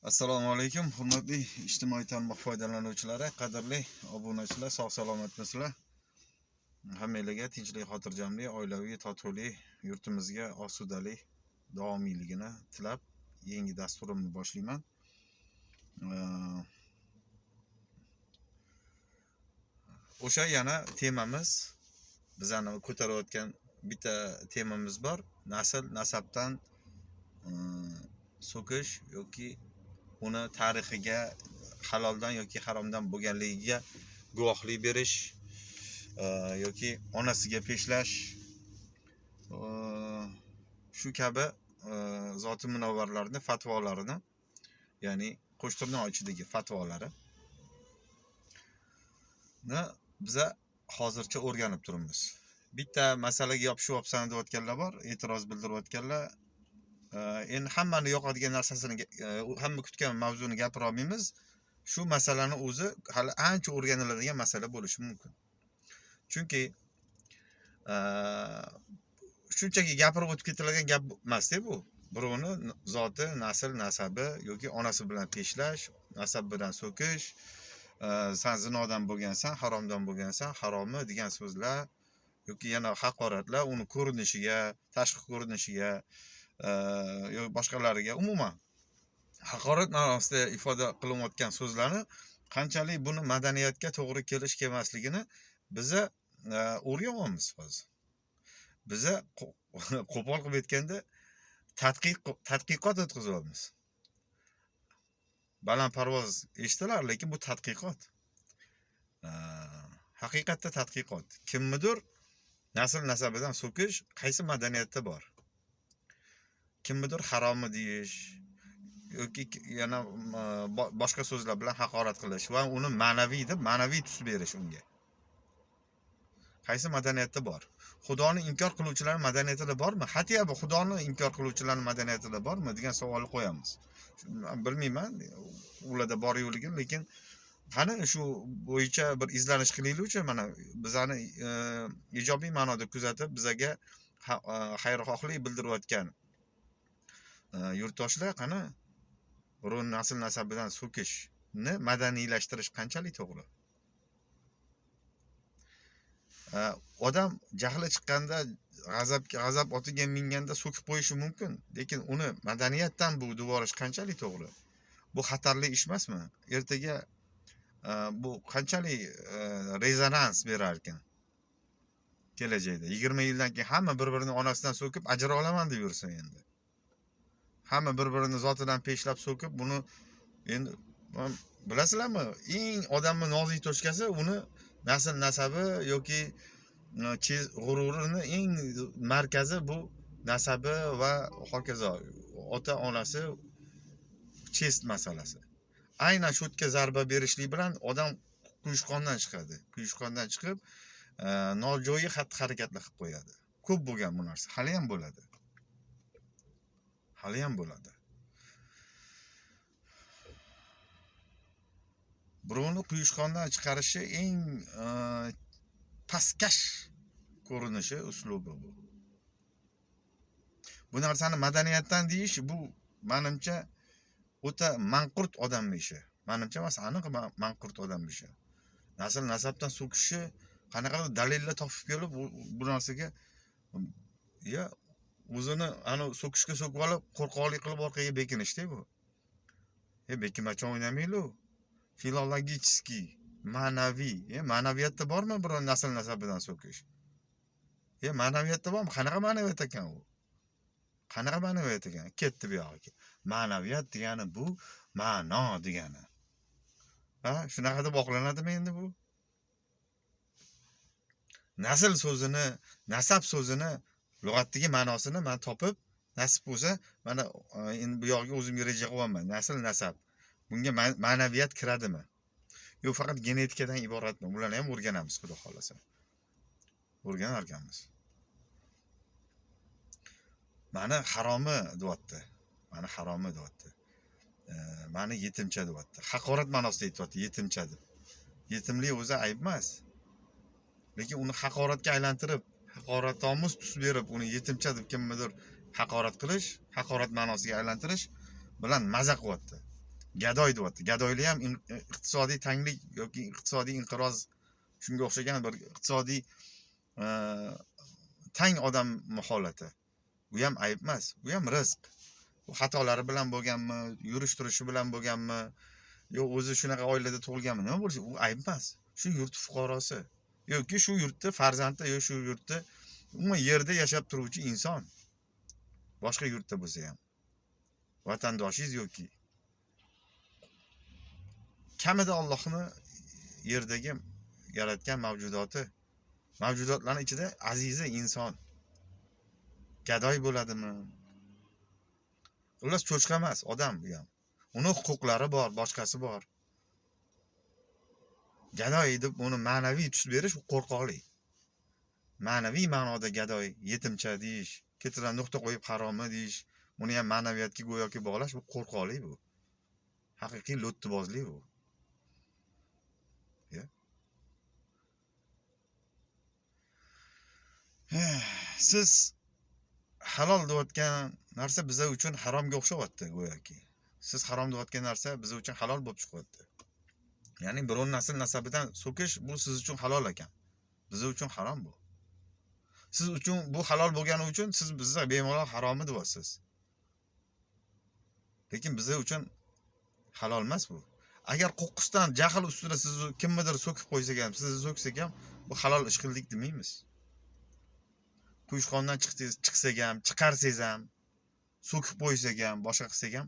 Assalomu alaykum, hurmatli ijtimoiy tarmoq foydalanuvchilari, qadrli obunachilar, sog' salomatmisizlar? Hammanglarga tinchlik, xotirjamlik, oilaviy, totuvlik, yurtimizga osudalik davomiyligini tilab, yangi dasturimni boshlayman. O'sha yana temamiz, bizani ko'tarayotgan bitta temamiz bor. Nasl nasabdan so'kish yoki uni tarixiga haloldan yoki haromdan bo'lganligiga guvohlik berish yoki onasiga peshlash shu kabi zoti munavvarlarning fatvolarini, ya'ni qo'shtirnoq ichidagi fatvolari biza hozircha o'rganib turibmiz. Bitta masalaga yopishib deyotganlar bor, e'tiroz bildirayotganlar. Endi hammani yoqadigan narsasini, hamma kutgan mavzuni gapira olmaymiz. Shu masalani o'zi hali ancha o'rganiladigan masala bo'lishi mumkin. Chunki shunchaki gapirib o'tib ketiladigan gap emas-da bu. Birovni zoti, nasl, nasabi yoki onasi bilan peshlash, nasab bilan so'kish, sen zinodan bo'lgansan, haromdan bo'lgansan, haromi degan so'zlar yoki yana haqoratlar, uni ko'rinishiga, tashqi ko'rinishiga yoki boshqalariga umuman haqorat ma'nosida ifoda qilinayotgan so'zlarni qanchalik buni madaniyatga to'g'ri kelish kelmasligini biza o'rganyapmiz hozir. Biza qo'pol qilib aytganda tadqiqot o'tkazyapmiz. Balandparvoz eshitilar, lekin bu tadqiqot. Haqiqatda tadqiqot. Kimnidir nasl nasabidan so'kish qaysi madaniyatda bor? Kimnidir haromi deyish yoki yana boshqa so'zlar bilan haqorat qilish va uni ma'naviy tus berish unga. Qaysi madaniyatda bor? Xudoni inkor qiluvchilar madaniyatida bormi? Hatto bu xudoni inkor qiluvchilar madaniyatida bormi degan savolni qo'yamiz. Bilmayman, ularda bor yo'qligini, lekin qani shu bo'yicha bir izlanish qilaylik-chi, mana bizani ijobiy ma'noda kuzatib, bizaga xayrixohlik bildirayotgan yurtdoshlar qani birovni nasl nasabidan so'kishni madaniylashtirish qanchalik to'g'ri? Odam jahli chiqqanda, g'azab otiga minganda so'kib qo'yishi mumkin, lekin uni madaniyatdan bu yuborish qanchalik to'g'ri? Bu xatarli ish emasmi? Ertaga bu qanchalik rezonans berar ekan kelajakda? 20 yildan keyin hamma bir-birini onasidan so'kib ajra olaman deb yursa endi. Hamma bir-birini zotidan peshlab so'kib, buni endi bilasizlarmi? Eng odamning nozik to'shkasi uni nasl nasabi yoki g'ururini eng markazi bu nasabi va hokazo ota onasi chest masalasi. Aynan shu yerga zarba berishlik bilan odam quyushqondan chiqadi. Quyushqondan chiqib nojo'ya xatti-harakatlar qilib qo'yadi. Ko'p bo'lgan bu narsa, hali ham bo'ladi. Hali ham bo'ladi. Birovni quyushqondan chiqarishi eng pastkash ko'rinishi, uslubi bu. Bu narsani madaniyatdan deyish, bu menimcha o'ta manqurt odamning ishi. Menimcha emas, aniq manqurt odamning ishi. Nasl nasabdan so'kishi, qanaqadir dalillar topib kelib, bu narsaga o'zini so'kishga so'kib olib, qo'rqoqlik qilib orqaga bekinishda bu. Bekinmachoq o'ynamaylik. Filologiskiy, ma'naviy, ma'naviyatda bormi biror nasl nasabidan so'kish? Ma'naviyatda bormi? Qanaqa ma'naviyat ekan u? Qanaqa ma'naviyat ekan? Ketdi bu yoqqa. Ma'naviyat degani bu ma'no degani. Shunaqa deb oqlanadimi endi bu? Nasl so'zini, nasab so'zini lug'atdagi ma'nosini men topib, nasib bo'lsa, mana endi bu yoqqa o'zimga reja qilyapman. Nasl nasab. Bunga ma'naviyat kiradimi? Yo'q, faqat genetikadan iboratmi? Bularni ham o'rganamiz, xudo xolasa. O'rganar ekanmiz. Mani haromi deyapti. Mani haromi deyapti. Mani yetimcha deyapti. Haqorat ma'nosida aytyapti, yetimcha deb. Yetimlik o'zi ayb emas. Lekin uni haqoratga aylantirib, haqoratomuz tus berib, uni yetimcha deb kimnidir haqorat qilish, haqorat ma'nosiga aylantirish bilan maza qilyapti. Gadoy deyapti. Gadoyli ham iqtisodiy tanglik yoki iqtisodiy inqiroz shunga o'xshagan bir iqtisodiy tang odam holati. Bu ham ayb emas, bu ham rizq. Bu xatolari bilan bo'lganmi, yurish turishi bilan bo'lganmi, yo'q o'zi shunaqa oilada tug'ilganmi, nima bo'lishi, u ayb emas. Shu yurt fuqarosi yoki shu yurtda farzandi yoki shu yurtda umuman yerda yashab turuvchi inson. Boshqa yurtda bo'lsa ham vatandoshingiz yoki kamida Allohni yerdagi yaratgan mavjudotlarning ichida azizi inson. Gadoy bo'ladimi? Xullas cho'chqa emas, odam bu ham. Uni huquqlari bor, boshqasi bor. Gadoy deb uni ma'naviy tus berish qo'rqoqlik. Ma'naviy ma'noda gadoy, yetimcha deyish, ketidan nuqta qo'yib haromi deyish, buni ham ma'naviyatga go'yoki bog'lash, bu qo'rqoqlik bu. Haqiqiy lo'ttibozlik bu. Siz halol deyotgan narsa bizlar uchun haromga o'xshayapti go'yoki. Siz harom deyotgan narsa bizlar uchun halol bo'lib chiqyapti. Ya'ni biron nasl nasabidan so'kish bu siz uchun halol ekan. Bizlar uchun harom bu. Siz uchun bu halol bo'lgani uchun siz bizga bemalol haromi deyapsiz. Lekin bizlar uchun halol emas bu. Agar qo'qqisdan jahl ustida sizni kimnidir so'kib qo'ysak ham, sizni so'ksak ham bu halol ish qildik demaymiz. Quyushqondan chiqsak ham, chiqarsangiz ham, so'kib qo'ysak ham, boshqa qilsak ham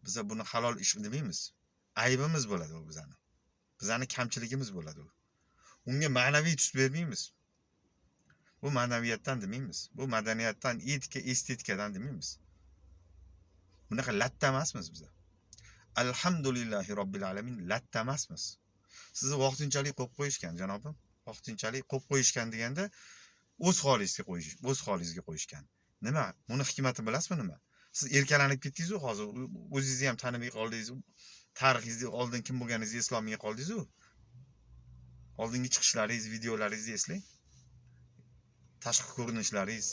biz buni halol ish demaymiz. Aybimiz bo'ladi bu bizani. Bizani kamchiligimiz bo'ladi bu. Unga ma'naviy tus bermaymiz. Bu ma'naviyatdan demaymiz. Bu madaniyatdan, etika, estetikadan demaymiz. Bunaqa latta emasmiz biz. Alhamdulillahi robbil alamin latta emasmiz. Sizni vaqtinchalik qo'yib qo'yishgan, janobim. Vaqtinchalik qo'yib qo'yishgan deganda o'z holingizga qo'yishgan. Nima? Buni hikmati bilasizmi nima? Siz erkalanib ketdingiz-ku hozir. O'zingizni ham tanimay qoldingiz. Tarixingizni oldin kim bo'lganingizni eslolmay qoldingiz-ku. Oldingi chiqishlaringiz, videolaringizni eslang. Tashqi ko'rinishlaringiz.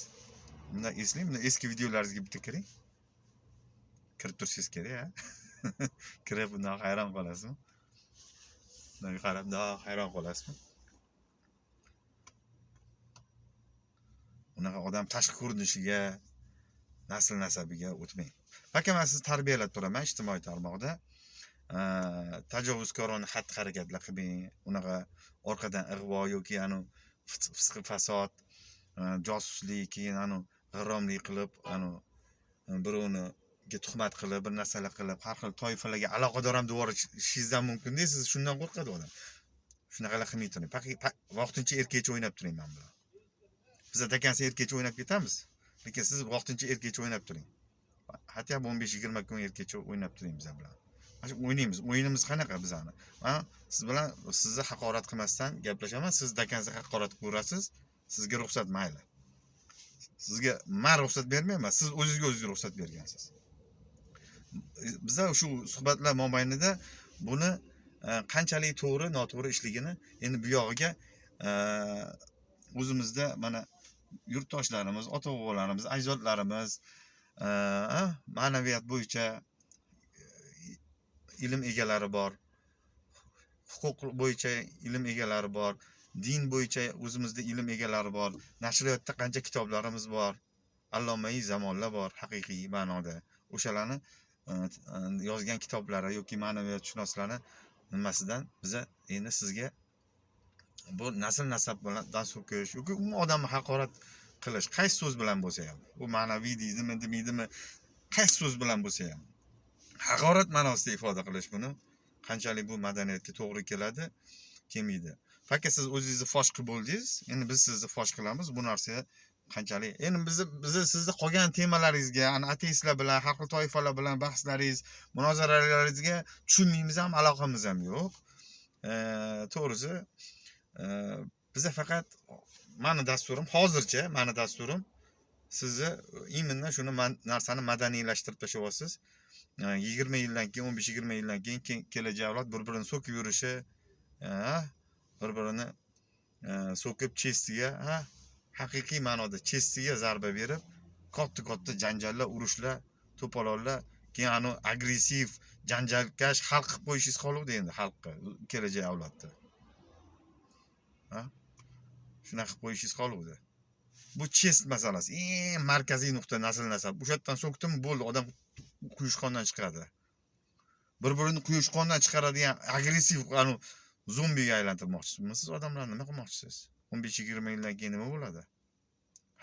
Bunda eslang, bunda eski videolaringizga bitta kiring. Kirib turishingiz kerak, ha? Kirib bundan hayron qolasizmi? Bunga qarab, hayron qolasizmi? Unaqa odam tashqi ko'rinishiga, nasl nasabiga o'tmang. Balki men sizni tarbiyalab turaman ijtimoiy tarmoqda. Tajovuzkorona xatti-harakatlar qilmang, unaqa orqadan ig'vo yoki fisq fasod, josuslik, keyin g'irromlik qilib, birovniga tuhmat qilib, bir narsalar qilib, har xil toifalarga aloqador ham devorishingizdan mumkin-da, siz shundan qo'rqadi odam. Shunaqalar qilmay turing. Vaqtincha erkakcha o'ynab turing men bilan. Biz atakansa erkakcha o'ynab ketamiz. Lekin siz vaqtincha erkakcha o'ynab turing. Hatto 15-20 kun erkakcha o'ynab turing biz bilan. Mana o'ynaymiz. O'yinimiz qanaqa bizani? Men siz bilan sizni haqorat qilmasdan gaplashaman. Siz dakansa haqorat qilasiz. Sizga ruxsat mayli. Sizga men ruxsat bermayman. Siz o'zingizga ruxsat bergansiz. Bizlar shu suhbatlar mobaynida buni qanchalik to'g'ri, noto'g'ri ishligini endi bu yog'iga o'zimizda mana yurtdoshlarimiz, ota-bobolarimiz, ajdodlarimiz ma'naviyat bo'yicha ilm egalari bor, huquq bo'yicha ilm egalari bor, din bo'yicha o'zimizda ilm egalari bor, nashriyotda qancha kitoblarimiz bor, allomai zamonlar bor, haqiqiy ma'noda. O'shalarni yozgan kitoblari yoki ma'naviyatshunoslarni nimasidan biza endi sizga bu nasl nasab bilan so'kish yoki umuman odamni haqorat qilish qaysi so'z bilan bo'lsa ham, bu ma'naviy deydimi, demaydimi, qaysi so'z bilan bo'lsa ham haqorat ma'nosida ifoda qilish buni qanchalik bu madaniyatga to'g'ri keladi, kelmaydi. Faqat siz o'zingizni fosh qilib bo'ldingiz, endi biz sizni fosh qilamiz. Bu narsa qanchalik endi biz sizni qolgan temalaringizga, ateistlar bilan, har xil toifalar bilan bahslaringiz, munozaralaringizga tushunmaymiz ham, aloqamiz ham yo'q. To'g'risi biza faqat meni dasturim sizni именно shuni narsani madaniylashtirib tashlayapsiz. 20 yildan keyin, 15-20 yildan keyin kelajak avlod bir-birini so'kib yurishi, bir-birini so'kib chestiga, haqiqiy ma'noda chestiga zarba berib, katta janjallar, urushlar, to'polonlar keyin anu agressiv janjalkash xalq qilib qo'yishingiz qoluvdi endi xalqqa kelajak avlodda. Ha? Shunaqa qilib qo'yishingiz qoluvdi. Bu chest masalasi. Eng markaziy nuqta nasl nasab. O'sha yerdan so'kdimi bo'ldi, odam quyushqondan chiqadi. Bir-birini quyushqondan chiqaradigan agressiv anu zombiga aylantirmoqchisiz odamlarni. Nima qilmoqchisiz? 15-20 yildan keyin nima bo'ladi?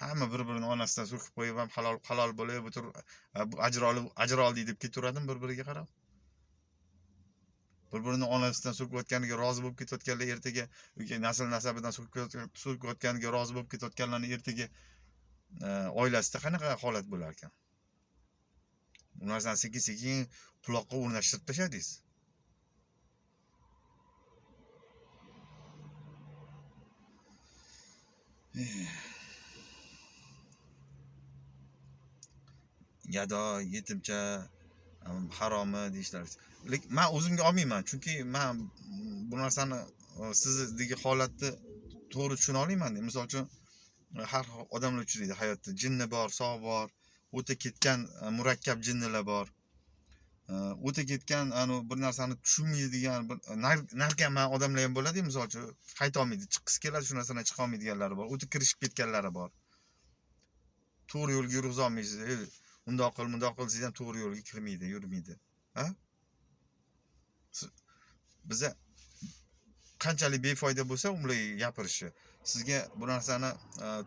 Hamma bir-birini onasidan so'kib qo'yib ham halol bo'lib o'tirib ajr oldik deb ketaveradimi bir-biriga qarab? Bir-birini onasidan so'kayotganiga rozi bo'lib ketayotganlar ertaga nasl nasabidan so'kayotganiga rozi bo'lib ketayotganlarni ertaga oilasida qanaqa holat bo'lar ekan? Bu narsani sekin-sekin quloqqa o'rnashtirib tashladingiz. Gado, yetimcha, haromi deyishlar. Lekin men o'zimga olmayman, chunki men bu narsani sizdagi holatni to'g'ri tushuna olmayman. Misol uchun har odamlar uchraydi hayotda. Jinni bor, sog' bor, o'ta ketgan murakkab jinnilar bor. O'ta ketgan bir narsani tushunmaydigan narkoman odamlar ham bo'ladi, misol uchun qayta olmaydi, chiqqisi keladi, shu narsadan chiqa olmaydiganlari bor. O'ta kirishib ketganlari bor. To'g'ri yo'lga yurg'iza olmaysiz. Bundoq qil, bundoq qil desangiz ham to'g'ri yo'lga kirmaydi, yurmaydi. Ha? Biza qanchalik befoyda bo'lsa, unday gapirishi. Sizga bu narsani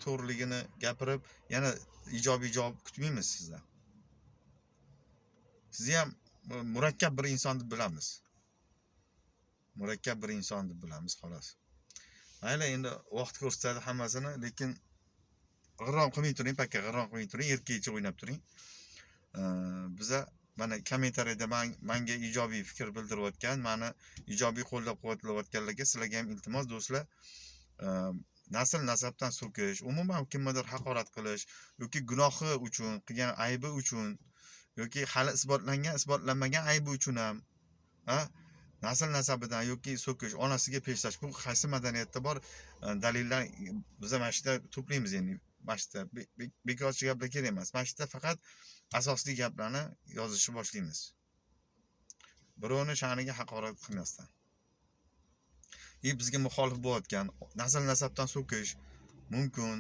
to'g'riligini gapirib, yana ijobiy javob kutmaymiz sizdan. Sizni ham murakkab bir inson deb bilamiz. Murakkab bir inson deb bilamiz, xolos. Mayli, endi vaqt ko'rsatadi hammasini, lekin g'irrom qilmay turing, pakka g'irrom qilmay turing, erkakcha o'ynab turing. Biza mana kommentariyada menga ijobiy fikr bildirayotgan, meni ijobiy qo'llab-quvvatlayotganlarga sizlarga ham iltimos do'stlar, nasl nasabdan so'kish, umuman kimnidir haqorat qilish yoki gunohi uchun, qilgan aybi uchun yoki hali isbotlanmagan aybi uchun ham nasl nasabidan yoki so'kish, onasiga peshlash, bu qaysi madaniyatda bor dalillar biz mana shu yerda to'playmiz endi. Mana shu yerda bekorchi gaplar kerak emas. Mana shu yerda faqat asosli gaplarni yozishni boshlaymiz. Birovni sha'niga haqorat qilmasdan. Bizga muxolif bo'layotgan nasl nasabdan so'kish mumkin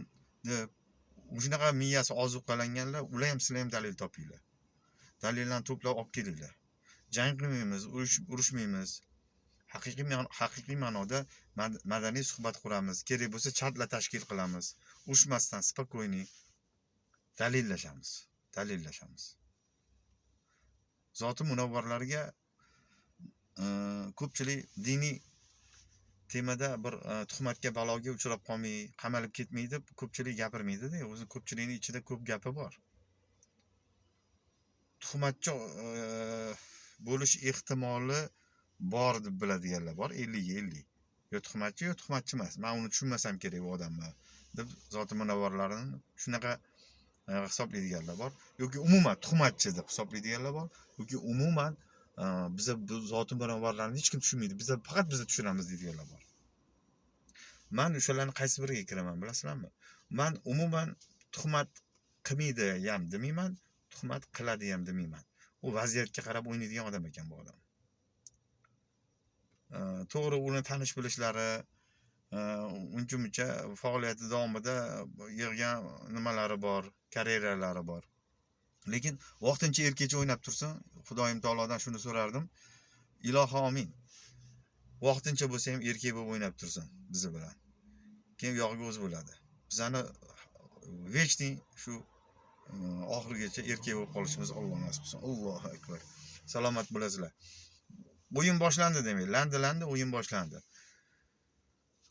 deb shunaqa miyasi ozuqalanganlar, ular ham sizlar ham dalil topinglar. Dalillarni to'plab olib kelinglar. Jang qilmaymiz, urushmaymiz. Haqiqiy ma'noda madaniy suhbat quramiz. Kerak bo'lsa chatlar tashkil qilamiz. Urushmasdan spokойный dalillashamiz. Zoti munavvarlarga ko'pchilik diniy temada bir tuhmatga baloga uchrab qolmay, qamalib ketmaydi deb ko'pchilik gapirmaydi-da. O'zi ko'pchilikning ichida ko'p gapi bor. Tuhmatchi bo'lish ehtimoli bor deb biladiganlar bor, 50-50. Yo tuhmatchi, yo tuhmatchi emas. Men uni tushunmasam kerak bu odamni deb zoti munavvarlarini shunaqa hisoblaydiganlar bor. Yoki umuman tuhmatchi deb hisoblaydiganlar bor. Yoki umuman biza bu zoti munavvarlarni hech kim tushunmaydi. Faqat biz tushunamiz deydiganlar bor. Men o'shalarning qaysi biriga kiraman, bilasizlarmi? Men umuman tuhmat qilmaydi ham demayman, tuhmat qiladi ham demayman. U vaziyatga qarab o'ynaydigan odam ekan bu odam. To'g'ri, uni tanish bilishlari, uncha-muncha faoliyati davomida yig'gan nimalari bor, karyeralari bor. Lekin vaqtincha erkakcha o'ynab tursin, Xudoyim taolodan shuni so'rardim. Ilohi omin. Vaqtincha bo'lsa ham erkak bo'lib o'ynab tursin biz bilan. Keyin yog'iga o'zi bo'ladi. Bizani vechniy shu oxirigacha erkak bo'lib qolishimiz Alloh nasib qilsin. Allohu akbar. Salomat bo'lasizlar. O'yin boshlandi demak, landi o'yin boshlandi.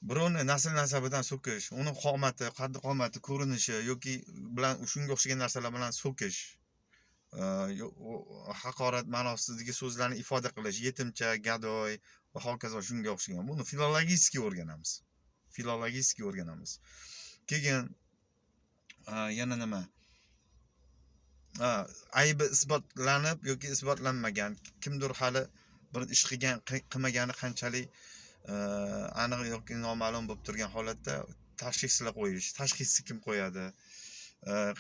Birovni nasl nasabidan so'kish, uni qomati, qaddi qomati, ko'rinishi yoki bilan shunga o'xshagan narsalar bilan so'kish, haqorat ma'nosidagi so'zlarni ifoda qilish, yetimcha, gadoy va hokazo shunga o'xshagan. Buni filologiyaga o'rganamiz. Keyin yana nima? Aybi isbotlanib yoki isbotlanmagan, kimdir hali bir ish qilmagani qanchalik aniq yoki noma'lum bo'lib turgan holatda tashxislar qo'yish. Tashxisni kim qo'yadi?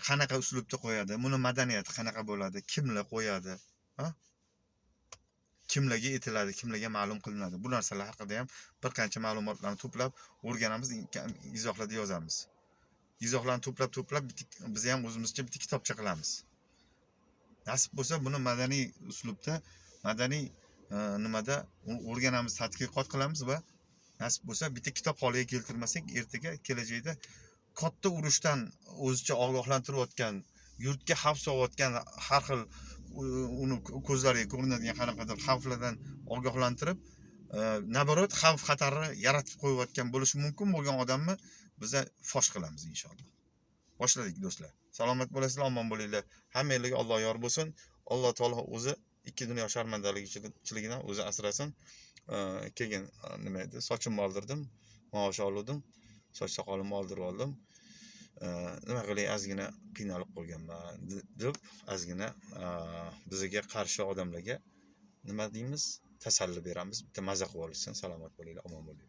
Qanaqa uslubda qo'yadi? Buni madaniyati qanaqa bo'ladi? Kimlar qo'yadi? Ha? Kimlarga aytiladi, kimlarga ma'lum qilinadi. Bu narsalar haqida ham bir qancha ma'lumotlarni to'plab o'rganamiz, izohlarda yozamiz. Izohlarni to'plab biz ham o'zimizcha bitta kitobcha qilamiz. Nasib bo'lsa buni madaniy uslubda, madaniy nimada o'rganamiz, tadqiqot qilamiz va nasib bo'lsa bitta kitob holiga keltirmasak, ertaga kelajakda katta urushdan o'zicha ogohlantirayotgan, yurtga xavf solayotgan har xil uni ko'zlariga ko'rinadigan qanaqadir xavflardan ogohlantirib, naborot xavf xatarni yaratib qo'yayotgan bo'lishi mumkin bo'lgan odamni biz fosh qilamiz inshaalloh. Boshladik do'stlar. Salomat bo'lasizlar, omon bo'linglar. Hammanglarga Alloh yor bo'lsin. Alloh taolo o'zi ikki dunyo sharmandaligidan o'zi asrasin. Keyin nima edi? Sochimni oldirdim, maosh oldim, soch soqolimni oldirib oldim. Nima qilay, ozgina qiynalib qolganman deb ozgina bizga qarshi odamlarga nima deymiz? Tasalli beramiz. Bitta maza qilib olishsin. Salomat bo'linglar, omon bo'linglar.